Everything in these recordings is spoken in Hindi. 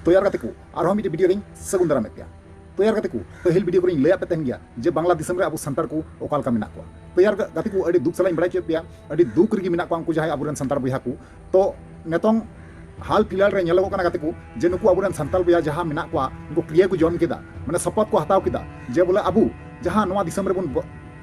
तैयार करते को आरो मिट्टी वीडियो रिंग सगुन दारा में तैयार करते को पहल वीडियो को लैया पे तहन गया जे बांग्ला दिसम रे अब संतार को ओकाल का मिना को तैयार करते को अड़ी दुख सलाई बड़ा चे पे अड़ी दुख रिगी मिना को अंकु जहाय अबुरन संतार बया को तो नेतोंग हाल फिलहाल रे नेलो कना करते को जे नुकु अबुरन संताल बया जहां मिना को उनको क्रिया को जॉन केदा माने शपथ को हताव केदा जे बोले अबु जहां नवा दिसम रे बुन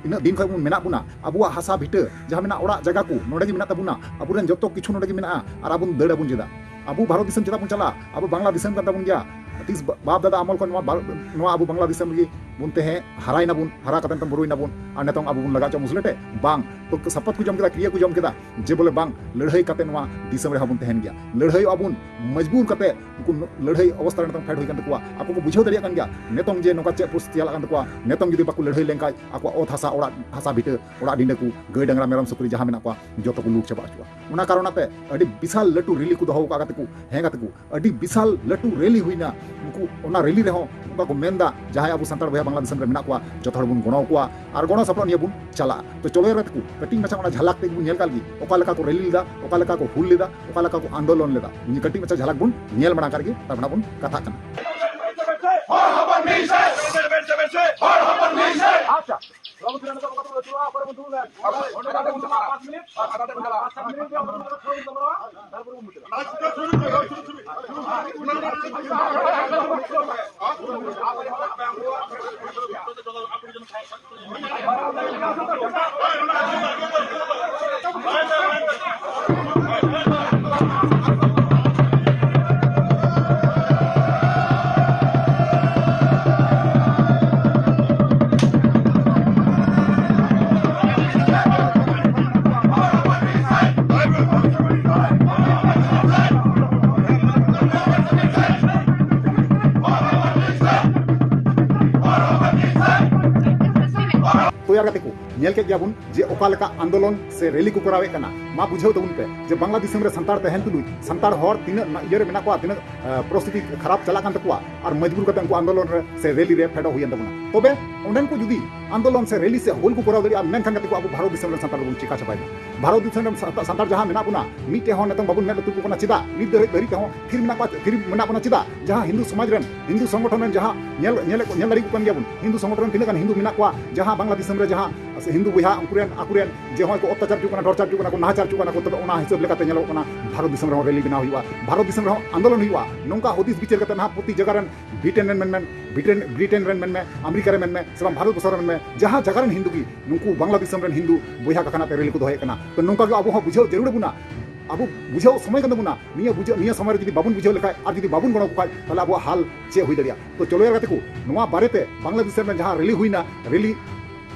इन दिन खय बुन मेना बुना अबुआ हासा भिटे जहां मिना ओड़ा जगह को नोडे मिना तबुना अबुरन जतो किछु नोडे मिना और अबुन दड़ अबुन जेदा अबु भारत दिसम चेदा बुन चला अबु बांग्ला दिसम का तबुन गया तीस बाप दादा अमल को नवा अबु बांग्ला दिसम गे बुनते हैं हराई नाबुन हरा कतन तम बुरुई नाबुन और नेतोंग अबु बुन लगा च मुसलेटे बांग तो शपथ को जम केदा क्रिया को जम केदा जे बोले बांग लड़ाई कते नवा दिसम रे हबुन तहन गया लड़ाई अबुन मजबूर कते उनको लड़ाई अवस्था रे तम फाइट होई कन तकुआ आपको को बुझाव दरिया कन गया नेतोंग जे नोका चे पुस तियाला कन तकुआ नेतोंग जदी बाकु लड़ाई लेंका आपको ओथ हासा ओड़ा हासा बिटे ओड़ा डिंडे को गय डंगरा मेरम सुकरी जहां मेना को जतो को लूट चबा चुआ उना कारणते अडी विशाल लटू रेली को दहो का कते को हेगा तकु अडी विशाल लटू रेली हुईना उनको ओना रेली रे हो उनका को मेंदा जहां अबु संतार भया बांग्ला दिसम रे मेना को जतो हड़ बुन गणो को और गणो सपना निया बुन चला तो चलो रे तकु कटिंग मचा ओना झलक ते बुन नेल काल गी ओका लका को रेली लेदा ओका लका को हुल लेदा ओका लका को आंदोलन लेदा नि कटिंग मचा झलक बुन नेल बना करके तबना बुन कथा कना अच्छा तैयार करते को नेल के गया बुन जे ओका लका आंदोलन से रैली को करावे कना मा बुझाव तबुन पे जे बांग्ला दिसम रे संतार तहन तुलुई संतार हर तीन इयर मेना को तीन परिस्थिति खराब चला कान तकुआ और मजबूर करते उनको आंदोलन रे से रैली रे फेडो हुयन तबुना तबे ओंडन को जुदी आंदोलन से रैली से होल को कराव दरी मेन खान करते को अब भारत दिसम रे संतार बुन चिका छपाई भारत दिसम रे संतार जहां मेना बुना मीटे हो नतम बाबुन मेल तुको कोना चिदा नित दरी दरी हो फिर मेना बुना चिदा जहां हिंदू समाज रन हिंदू संगठन रन जहां नेल दरी को कन गया बुन हिंदू संगठन तीन हिंदू मेना को जहां बांग्ला दिसम रे जहां हिंदू बहा अकुरेन जे होय को अत्याचार चुकना टॉर्चर चुकना को नाचार चुकना को तबे ओना हिसाब लेकाते नेलो कना भारत दिसम रे रैली बनाव हुआ भारत दिसम रे आंदोलन हुआ नोंका होदिस बिचार करते ना प्रति जगह रन ब्रिटेन रन में अमेरिका रे में सब भारत बसर में जहां जगह रन हिंदू की नुकु बांग्ला दिसम रन हिंदू बहा का खाना पे रैली को दोहे कना तो नोंका के अब बुझाव जरूर बुना अब बुझाव समय कन बुना निया समय जदी बाबुन बुझाव लेखाय और जदी बाबुन गणो खाय ताले अब हाल चे होई दरिया तो चलो यार को नोवा बारेते बांग्ला दिसम में जहां रैली हुईना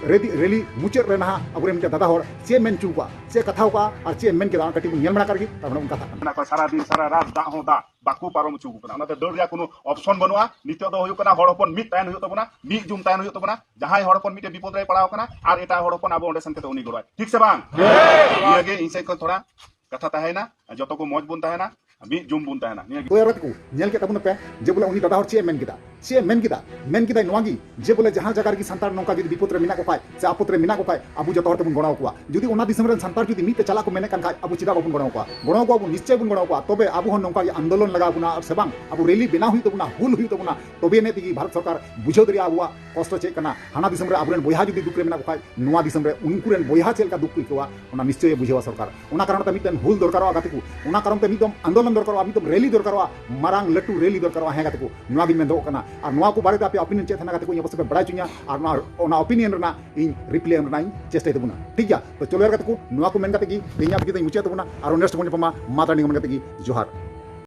रैली मुचाद रे नहा अबुरे मिटा दादा हर चे मेन चुका चे कथा का और चे मेन के दान कटी नेल बना करके तब उनका कथा को सारा दिन सारा रात दा हो दा बाकू पारम चुकु कना ओनाते दौड़ रे कोनो ऑप्शन बनुआ नित्य दो हुयो कना हड़पन मिट तायन हुयो तबना मिट जुम तायन हुयो तबना जहां हड़पन मिटे विपद रे पड़ाव कना और एटा हड़पन अब ओंडे संके तो उनी गड़ाय ठीक से बांग ये गे इनसे को थोड़ा कथा ताहेना जतो को मौज बुन ताहेना मी जुम बुन ताहेना तो यार को नेल के तबन पे जे बोले उनी दादा हर चे मेन किदा नोगी जे बोले जहां जगह की संतार नोका जदी विपद रे मिना को पाए से आपद रे मिना को पाए अबु जतो हर तबन गणाव को जदी ओना दिसम रे संतार जदी मिते चला को मेने कान खाय अबु चिदा बाबुन गणाव को अबु निश्चय बुन गणाव को तबे अबु हन नोका आंदोलन लगा बुना और सेबांग अबु रैली बिना हुई तबुना हुल हुई तबुना तबे ने तिगी भारत सरकार बुझो दरिया अबुआ कष्ट चे कना हाना दिसम रे अबुरेन बोया जदी दुख रे मिना को पाए नोवा दिसम रे उनकुरेन बोया चेल का दुख को ओना निश्चय बुझेवा सरकार ओना कारण त मितन हुल दरकारवा गाते को ओना कारण त मितम आंदोलन दरकारवा मितम रैली दरकारवा मारांग लटू रैली दरकारवा हे गाते को नोवा गिन मेंदो कना और नोवा को बारे पे ओपिनियन चे थाना गाते को बस बड़ा चुनिया और ओना ओपिनियन रना इन रिप्ले रना चेष्टा तबुना ठीक गया तो चलो यार गाते को नोवा को मेन गाते की इन्या बिके मुचे तबुना और नेक्स्ट कोन पमा माता निगम गाते की जोहार।